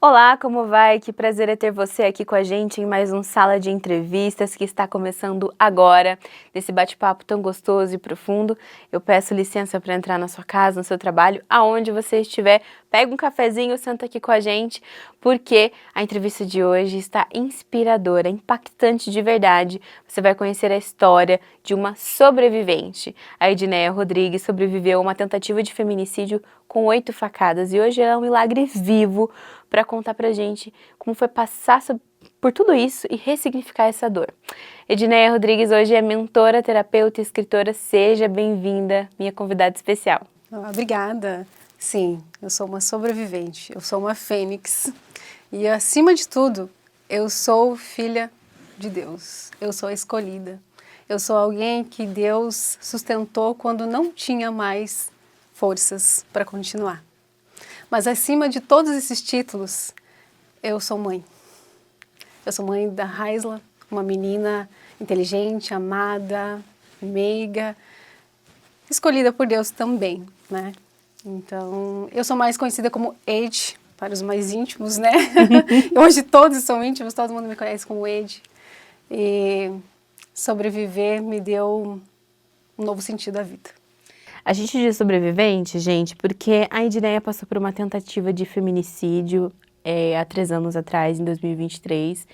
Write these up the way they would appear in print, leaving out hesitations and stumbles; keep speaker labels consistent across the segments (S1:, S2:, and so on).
S1: Olá, como vai? Que prazer é ter você aqui com a gente em mais um Sala de Entrevistas que está começando agora, nesse bate-papo tão gostoso e profundo. Eu peço licença para entrar na sua casa, no seu trabalho, aonde você estiver. Pega um cafezinho, senta aqui com a gente, porque a entrevista de hoje está inspiradora, impactante de verdade. Você vai conhecer a história de uma sobrevivente. A Edneia Rodrigues sobreviveu a uma tentativa de feminicídio com 8 facadas e hoje ela é um milagre vivo para contar pra gente como foi passar por tudo isso e ressignificar essa dor. Edneia Rodrigues hoje é mentora, terapeuta e escritora. Seja bem-vinda, minha convidada especial.
S2: Obrigada. Sim, eu sou uma sobrevivente, eu sou uma fênix e, acima de tudo, eu sou filha de Deus, eu sou a escolhida, eu sou alguém que Deus sustentou quando não tinha mais forças para continuar. Mas acima de todos esses títulos, eu sou mãe. Eu sou mãe da Raisla, uma menina inteligente, amada, meiga, escolhida por Deus também, né? Então, eu sou mais conhecida como Ed, para os mais íntimos, né? Hoje todos são íntimos, todo mundo me conhece como Ed. E sobreviver me deu um novo sentido à vida.
S1: A gente diz sobrevivente, gente, porque a Edneia passou por uma tentativa de feminicídio há 3 anos atrás, em 2023.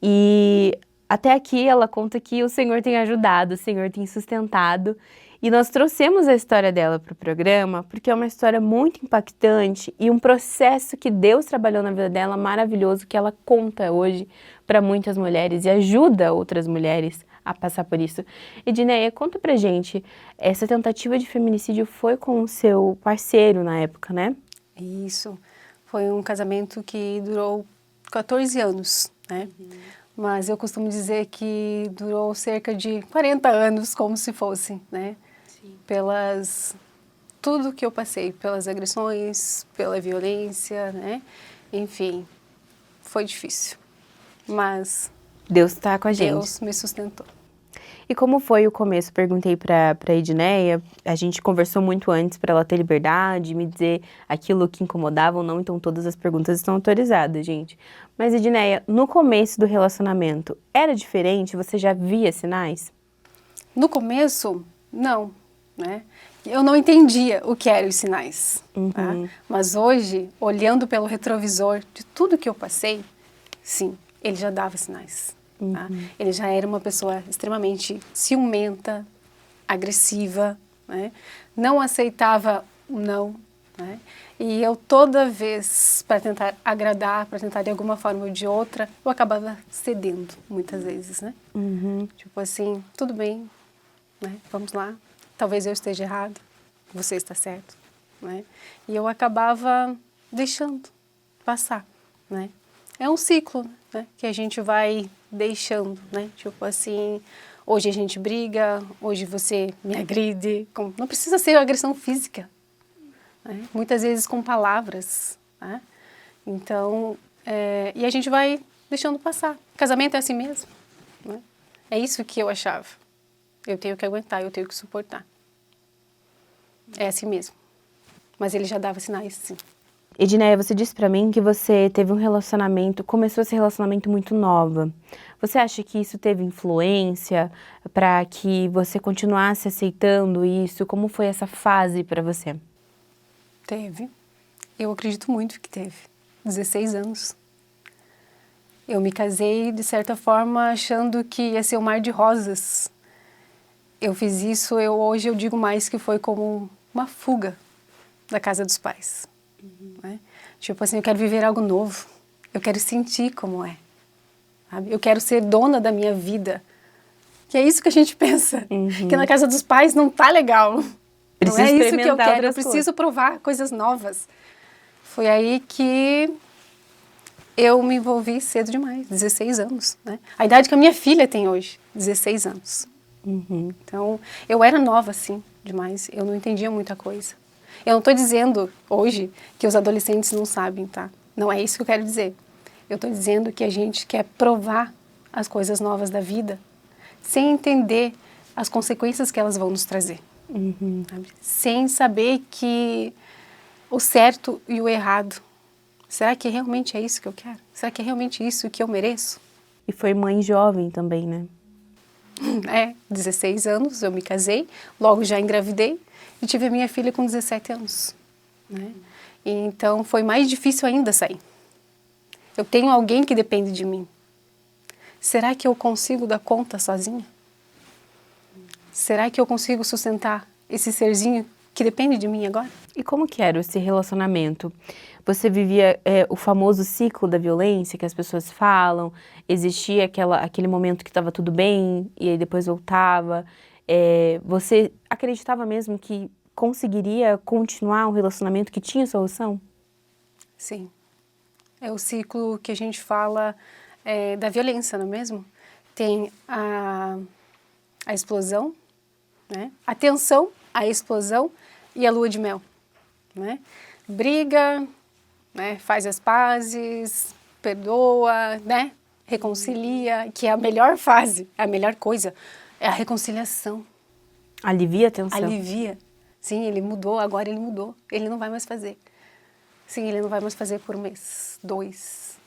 S1: E até aqui ela conta que o Senhor tem ajudado, o Senhor tem sustentado. E nós trouxemos a história dela para o programa porque é uma história muito impactante e um processo que Deus trabalhou na vida dela maravilhoso, que ela conta hoje para muitas mulheres e ajuda outras mulheres a passar por isso. Edneia, conta pra gente, essa tentativa de feminicídio foi com o seu parceiro na época, né?
S2: Isso, foi um casamento que durou 14 anos, né? Mas eu costumo dizer que durou cerca de 40 anos, como se fosse, né? Sim. Pelas tudo que eu passei, pelas agressões, pela violência, né? Enfim, foi difícil, mas
S1: Deus está com a gente.
S2: Deus me sustentou.
S1: E como foi o começo? Perguntei para Edneia, a gente conversou muito antes para ela ter liberdade, me dizer aquilo que incomodava ou não, então todas as perguntas estão autorizadas, gente. Mas Edneia, no começo do relacionamento, era diferente? Você já via sinais?
S2: No começo, não, né? Eu não entendia o que eram os sinais, tá? Mas hoje, olhando pelo retrovisor de tudo que eu passei, sim, ele já dava sinais. Tá? Ele já era uma pessoa extremamente ciumenta, agressiva, né? Não aceitava o não, né? E eu toda vez, para tentar agradar, para tentar de alguma forma ou de outra, eu acabava cedendo, muitas vezes, né? Tipo assim, tudo bem, né? Vamos lá, talvez eu esteja errado, você está certo, né? E eu acabava deixando passar, né? É um ciclo, né, que a gente vai deixando, né? Tipo assim, hoje a gente briga, hoje você me agride. Não precisa ser agressão física, né? Muitas vezes com palavras, né? Então, e a gente vai deixando passar. Casamento é assim mesmo, né? É isso que eu achava. Eu tenho que aguentar, eu tenho que suportar. É assim mesmo. Mas ele já dava sinais, sim.
S1: Edneia, você disse pra mim que você teve um relacionamento, começou esse relacionamento muito nova. Você acha que isso teve influência para que você continuasse aceitando isso? Como foi essa fase para você?
S2: Teve. Eu acredito muito que teve. 16 anos. Eu me casei, de certa forma, achando que ia ser um mar de rosas. Eu fiz isso, hoje eu digo mais que foi como uma fuga da casa dos pais. Né? Tipo assim, eu quero viver algo novo. Eu quero sentir como é. Sabe? Eu quero ser dona da minha vida. Que é isso que a gente pensa. Que na casa dos pais não tá legal.
S1: Preciso
S2: não é isso que eu
S1: experimentar
S2: quero. Eu
S1: outras
S2: preciso
S1: coisas.
S2: provar coisas novas. Foi aí que eu me envolvi cedo demais, 16 anos. Né? A idade que a minha filha tem hoje, 16 anos. Então, eu era nova, sim, demais. Eu não entendia muita coisa. Eu não estou dizendo hoje que os adolescentes não sabem, tá? Não é isso que eu quero dizer. Eu estou dizendo que a gente quer provar as coisas novas da vida sem entender as consequências que elas vão nos trazer. Sabe? Sem saber que o certo e o errado Será que realmente é isso que eu quero? Será que é realmente isso que eu mereço?
S1: E foi mãe jovem também, né?
S2: 16 anos eu me casei, logo já engravidei e tive a minha filha com 17 anos. Né? E então foi mais difícil ainda sair. Eu tenho alguém que depende de mim. Será que eu consigo dar conta sozinha? Será que eu consigo sustentar esse serzinho que depende de mim agora?
S1: E como que era esse relacionamento? Você vivia o famoso ciclo da violência que as pessoas falam? Existia aquele momento que estava tudo bem e aí depois voltava? Você acreditava mesmo que conseguiria continuar um relacionamento que tinha solução?
S2: Sim. É o ciclo que a gente fala da violência, não é mesmo? Tem a explosão, né? A tensão, a explosão e a lua de mel. Né? Briga, né? Faz as pazes, perdoa, né? Reconcilia, que é a melhor fase, a melhor coisa, é a reconciliação.
S1: Alivia a tensão?
S2: Alivia. Sim, ele mudou, agora ele mudou. Ele não vai mais fazer. Sim, ele não vai mais fazer por um mês, 2,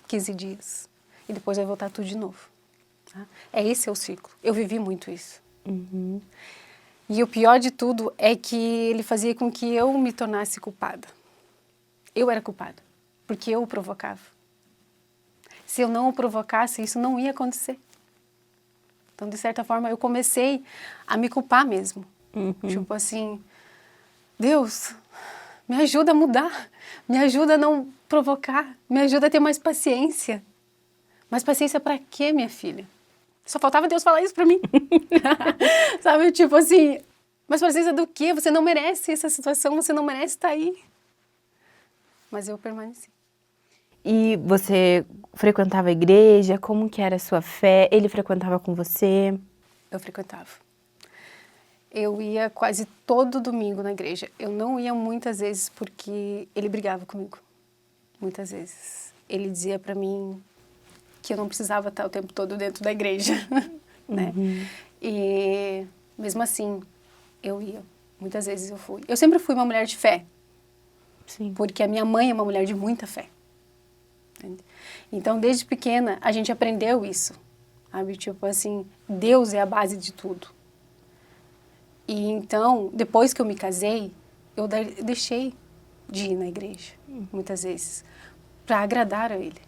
S2: 15 dias. E depois vai voltar tudo de novo. Tá? Esse é o ciclo. Eu vivi muito isso.
S1: Uhum.
S2: E o pior de tudo é que ele fazia com que eu me tornasse culpada. Eu era culpada, porque eu o provocava. Se eu não o provocasse, isso não ia acontecer. Então, de certa forma, eu comecei a me culpar mesmo.
S1: Uhum.
S2: Tipo assim, Deus, me ajuda a mudar, me ajuda a não provocar, me ajuda a ter mais paciência. Mais paciência pra quê, minha filha? Só faltava Deus falar isso pra mim. Sabe, tipo assim, mas paciência do quê? Você não merece essa situação, você não merece estar aí. Mas eu permaneci.
S1: E você frequentava a igreja? Como que era a sua fé? Ele frequentava com você?
S2: Eu frequentava. Eu ia quase todo domingo na igreja. Eu não ia muitas vezes porque ele brigava comigo. Muitas vezes. Ele dizia pra mim que eu não precisava estar o tempo todo dentro da igreja. Né? E mesmo assim, eu ia. Muitas vezes eu fui. Eu sempre fui uma mulher de fé.
S1: Sim.
S2: Porque a minha mãe é uma mulher de muita fé. Entende? Então, desde pequena, a gente aprendeu isso. Sabe? Tipo assim, Deus é a base de tudo. E então, depois que eu me casei, eu deixei de ir na igreja, muitas vezes, para agradar a ele.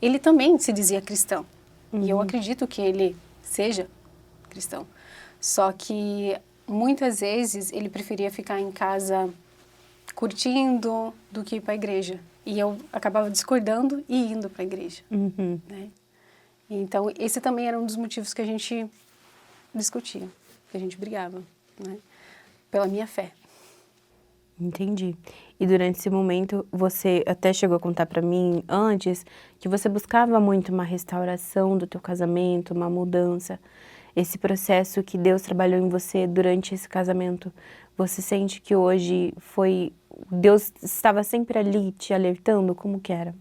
S2: Ele também se dizia cristão. E eu acredito que ele seja cristão. Só que, muitas vezes, ele preferia ficar em casa curtindo do que ir para a igreja. E eu acabava discordando e indo para a igreja.
S1: Uhum.
S2: Né? Então, esse também era um dos motivos que a gente discutia, que a gente brigava, né? Pela minha fé.
S1: Entendi. E durante esse momento, você até chegou a contar pra mim antes que você buscava muito uma restauração do teu casamento, uma mudança. Esse processo que Deus trabalhou em você durante esse casamento, você sente que hoje foi... Deus estava sempre ali te alertando? Como que era?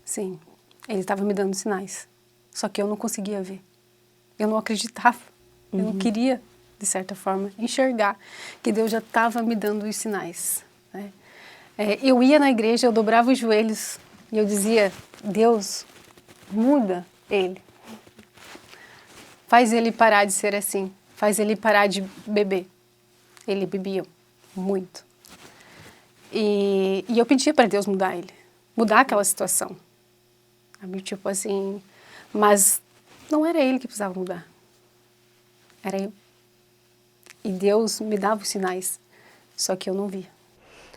S2: Sim, ele estava me dando sinais, só que eu não conseguia ver. Eu não acreditava, eu não queria, de certa forma, enxergar que Deus já estava me dando os sinais. Né? Eu ia na igreja, eu dobrava os joelhos e eu dizia, Deus, muda ele. Faz ele parar de ser assim, faz ele parar de beber. Ele bebia muito. E eu pedia para Deus mudar ele, mudar aquela situação. Tipo assim, mas não era ele que precisava mudar, era eu. E Deus me dava os sinais, só que eu não via.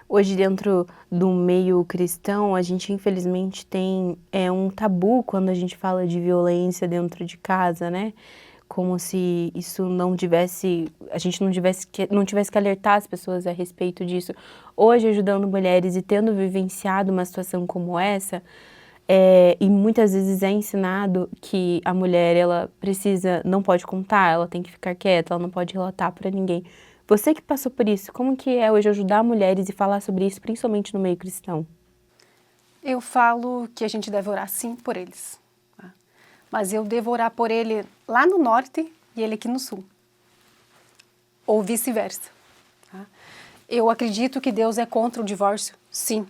S1: Hoje, dentro do meio cristão, a gente infelizmente tem um tabu quando a gente fala de violência dentro de casa, né? Como se isso não tivesse, a gente não tivesse que alertar as pessoas a respeito disso. Hoje, ajudando mulheres e tendo vivenciado uma situação como essa, e muitas vezes é ensinado que a mulher, ela precisa, não pode contar, ela tem que ficar quieta, ela não pode relatar para ninguém. Você que passou por isso, como que é hoje ajudar mulheres e falar sobre isso, principalmente no meio cristão?
S2: Eu falo que a gente deve orar sim por eles, tá? Mas eu devo orar por ele lá no norte e ele aqui no sul. Ou vice-versa. Tá? Eu acredito que Deus é contra o divórcio, sim.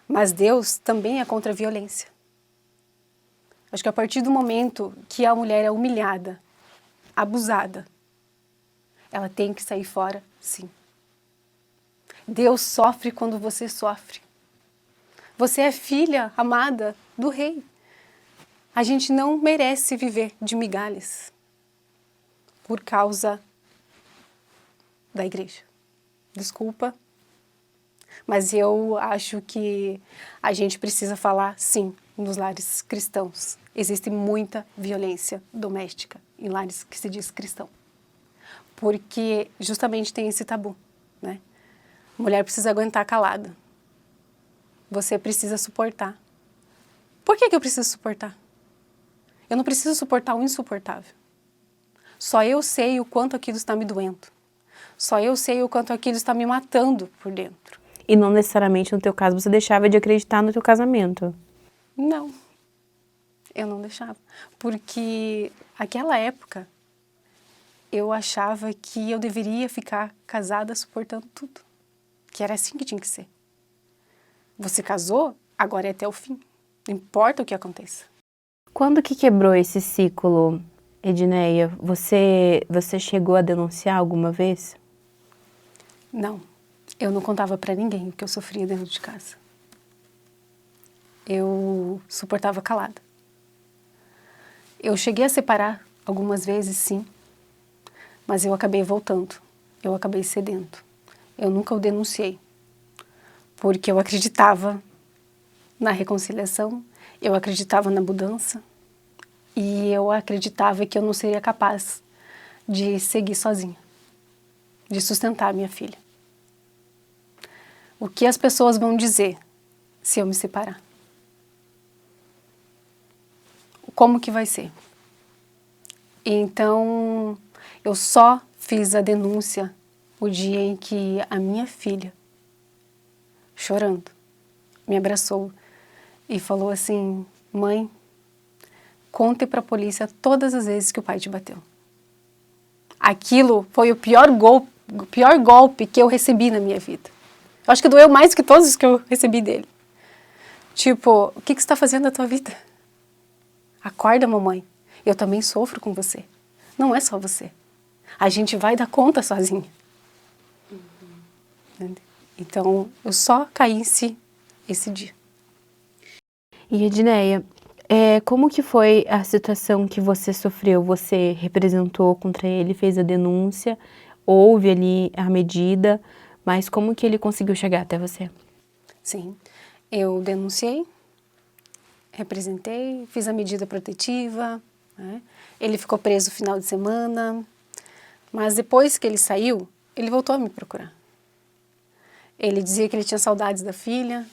S2: Mas Deus também é contra a violência. Acho que a partir do momento que a mulher é humilhada, abusada, ela tem que sair fora, sim. Deus sofre quando você sofre. Você é filha amada do rei. A gente não merece viver de migalhas por causa da igreja. Desculpa, mas eu acho que a gente precisa falar, sim, nos lares cristãos. Existe muita violência doméstica em lares que se diz cristão. Porque justamente tem esse tabu, né? Mulher precisa aguentar calada. Você precisa suportar. Por que eu preciso suportar? Eu não preciso suportar o insuportável. Só eu sei o quanto aquilo está me doendo. Só eu sei o quanto aquilo está me matando por dentro.
S1: E não necessariamente no teu caso você deixava de acreditar no teu casamento.
S2: Não, eu não deixava. Porque naquela época eu achava que eu deveria ficar casada suportando tudo. Que era assim que tinha que ser. Você casou, agora é até o fim. Não importa o que aconteça.
S1: Quando que quebrou esse ciclo, Edneia? Você chegou a denunciar alguma vez?
S2: Não, eu não contava pra ninguém o que eu sofria dentro de casa. Eu suportava calada. Eu cheguei a separar algumas vezes, sim, mas eu acabei voltando. Eu acabei cedendo. Eu nunca o denunciei, porque eu acreditava na reconciliação, eu acreditava na mudança e eu acreditava que eu não seria capaz de seguir sozinha, de sustentar minha filha. O que as pessoas vão dizer se eu me separar? Como que vai ser? Então, eu só fiz a denúncia o dia em que a minha filha, chorando, me abraçou e falou assim: mãe, conte para a polícia todas as vezes que o pai te bateu. Aquilo foi o pior golpe que eu recebi na minha vida. Eu acho que doeu mais que todos os que eu recebi dele. Tipo, o que você está fazendo na tua vida? Acorda, mamãe. Eu também sofro com você. Não é só você. A gente vai dar conta sozinha. Então, eu só caí em si esse dia.
S1: E Edneia, como que foi a situação que você sofreu? Você representou contra ele, fez a denúncia, houve ali a medida, mas como que ele conseguiu chegar até você?
S2: Sim, eu denunciei, representei, fiz a medida protetiva, né? Ele ficou preso no final de semana, mas depois que ele saiu, ele voltou a me procurar. Ele dizia que ele tinha saudades da filha,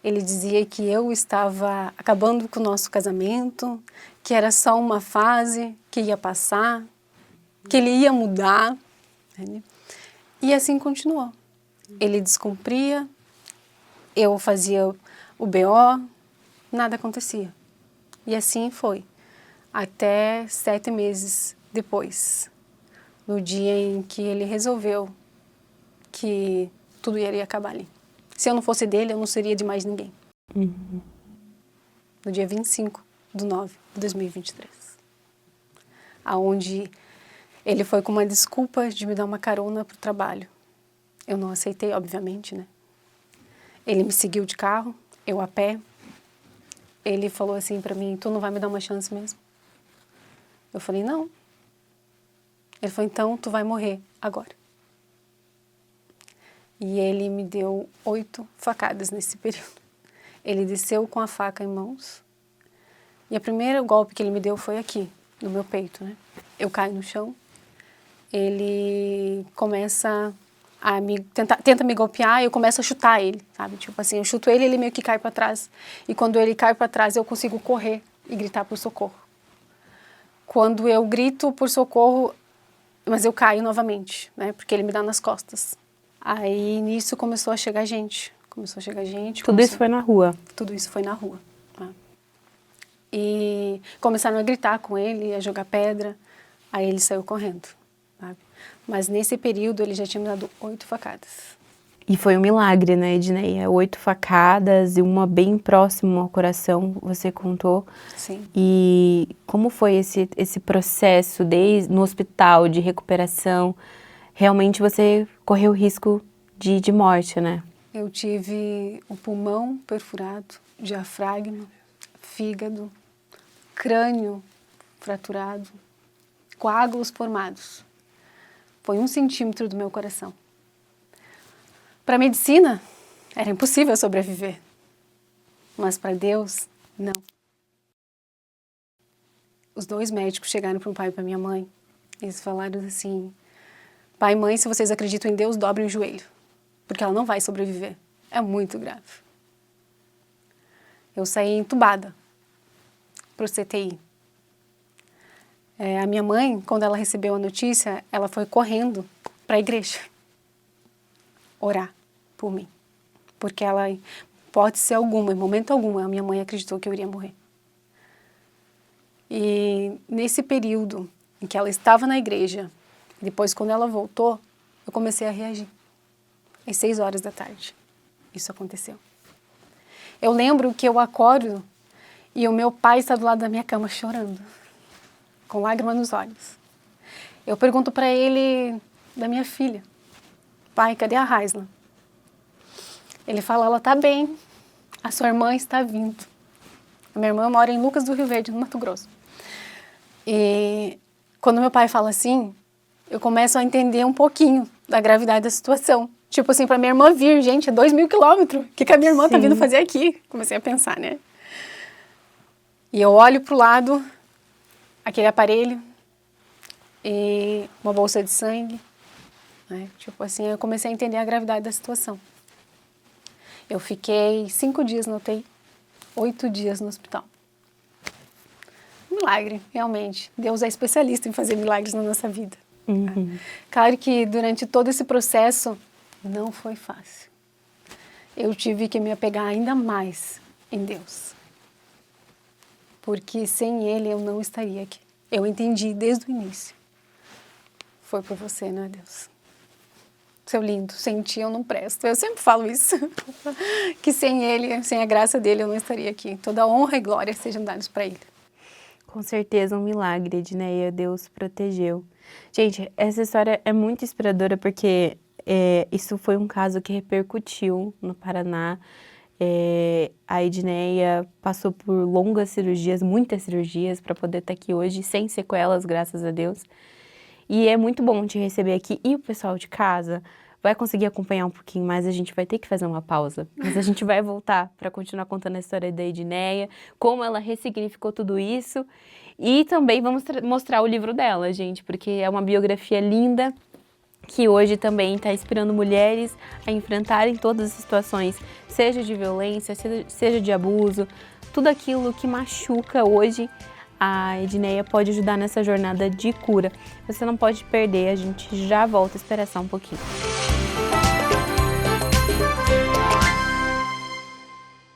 S2: ele dizia que eu estava acabando com o nosso casamento, que era só uma fase, que ia passar, que ele ia mudar, né? E assim continuou. Ele descumpria, eu fazia o BO, nada acontecia. E assim foi, até 7 meses depois, no dia em que ele resolveu que tudo iria acabar ali. Se eu não fosse dele, eu não seria de mais ninguém.
S1: Uhum.
S2: No dia 25/9/2023. Aonde ele foi com uma desculpa de me dar uma carona para o trabalho. Eu não aceitei, obviamente, né? Ele me seguiu de carro, eu a pé. Ele falou assim para mim: tu não vai me dar uma chance mesmo? Eu falei: não. Ele falou: então tu vai morrer agora. E ele me deu 8 facadas nesse período. Ele desceu com a faca em mãos. E o primeiro golpe que ele me deu foi aqui, no meu peito, né? Eu caio no chão. Ele começa a tenta me golpear e eu começo a chutar ele, sabe? Tipo assim, eu chuto ele, ele meio que cai para trás. E quando ele cai para trás, eu consigo correr e gritar por socorro. Quando eu grito por socorro, mas eu caio novamente, né? Porque ele me dá nas costas. Aí nisso começou a chegar gente.
S1: Tudo isso foi na rua?
S2: Tudo isso foi na rua. Tá? E começaram a gritar com ele, a jogar pedra. Aí ele saiu correndo, sabe? Mas nesse período ele já tinha me dado 8 facadas.
S1: E foi um milagre, né, Edneia? 8 facadas e uma bem próxima ao coração, você contou.
S2: Sim.
S1: E como foi esse processo no hospital de recuperação? Realmente você correu risco de morte, né?
S2: Eu tive o pulmão perfurado, diafragma, fígado, crânio fraturado, coágulos formados. Foi 1 centímetro do meu coração. Para a medicina, era impossível sobreviver. Mas para Deus, não. Os 2 médicos chegaram para o pai e para minha mãe. Eles falaram assim: pai e mãe, se vocês acreditam em Deus, dobrem o joelho, porque ela não vai sobreviver. É muito grave. Eu saí entubada para o CTI. A minha mãe, quando ela recebeu a notícia, ela foi correndo para a igreja orar por mim, porque ela, hipótese alguma, em momento algum, a minha mãe acreditou que eu iria morrer. E nesse período em que ela estava na igreja, depois quando ela voltou, eu comecei a reagir. Às 6 horas da tarde, isso aconteceu. Eu lembro que eu acordo e o meu pai está do lado da minha cama chorando, com lágrimas nos olhos. Eu pergunto para ele da minha filha: pai, cadê a Raisla? Ele fala: ela está bem, a sua irmã está vindo. A minha irmã mora em Lucas do Rio Verde, no Mato Grosso. E quando meu pai fala assim, eu começo a entender um pouquinho da gravidade da situação. Tipo assim, para minha irmã vir, gente, é 2.000 quilômetros. O que a minha irmã está vindo fazer aqui? Comecei a pensar, né? E eu olho para o lado, aquele aparelho, e uma bolsa de sangue. Né? Tipo assim, eu comecei a entender a gravidade da situação. Eu fiquei 5 dias na UTI, 8 dias no hospital. Milagre, realmente. Deus é especialista em fazer milagres na nossa vida.
S1: Uhum.
S2: Claro que durante todo esse processo não foi fácil. Eu tive que me apegar ainda mais em Deus. Porque sem Ele eu não estaria aqui. Eu entendi desde o início. Foi por você, não é, Deus? Seu lindo, sem ti eu não presto. Eu sempre falo isso. Que sem Ele, sem a graça dEle, eu não estaria aqui. Toda honra e glória sejam dados para Ele.
S1: Com certeza um milagre, Edneia. Deus protegeu. Gente, essa história é muito inspiradora porque isso foi um caso que repercutiu no Paraná. A Edneia passou por longas cirurgias, muitas cirurgias, para poder estar aqui hoje, sem sequelas, graças a Deus. E é muito bom te receber aqui. E o pessoal de casa vai conseguir acompanhar um pouquinho mais, a gente vai ter que fazer uma pausa. Mas a gente vai voltar para continuar contando a história da Edneia, como ela ressignificou tudo isso. E também vamos mostrar o livro dela, gente, porque é uma biografia linda, que hoje também está inspirando mulheres a enfrentarem todas as situações, seja de violência, seja de abuso, tudo aquilo que machuca hoje. A Edneia pode ajudar nessa jornada de cura. Você não pode perder, a gente já volta a esperar só um pouquinho.